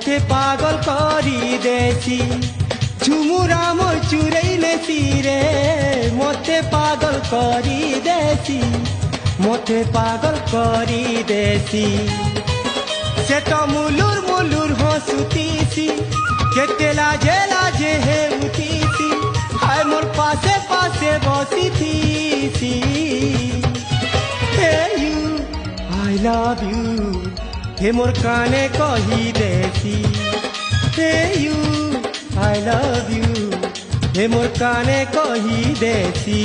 মতে পাগল করি দেছি ঝুমুরা মই চুরাইলে রে মতে পাগল করি দেছি মতে পাগল করি দেছি সে তো মুলুর মুলুর হসুতিছি কেতে লাজে লাজে হেউতিছি হায় মোর পাশে পাশে বসিথিছি হে ইউ আই লাভ ইউ হে মোর কানে কহি দেছি হে ইউ আই লাভ ইউ হে মোর কানে কহি দেছি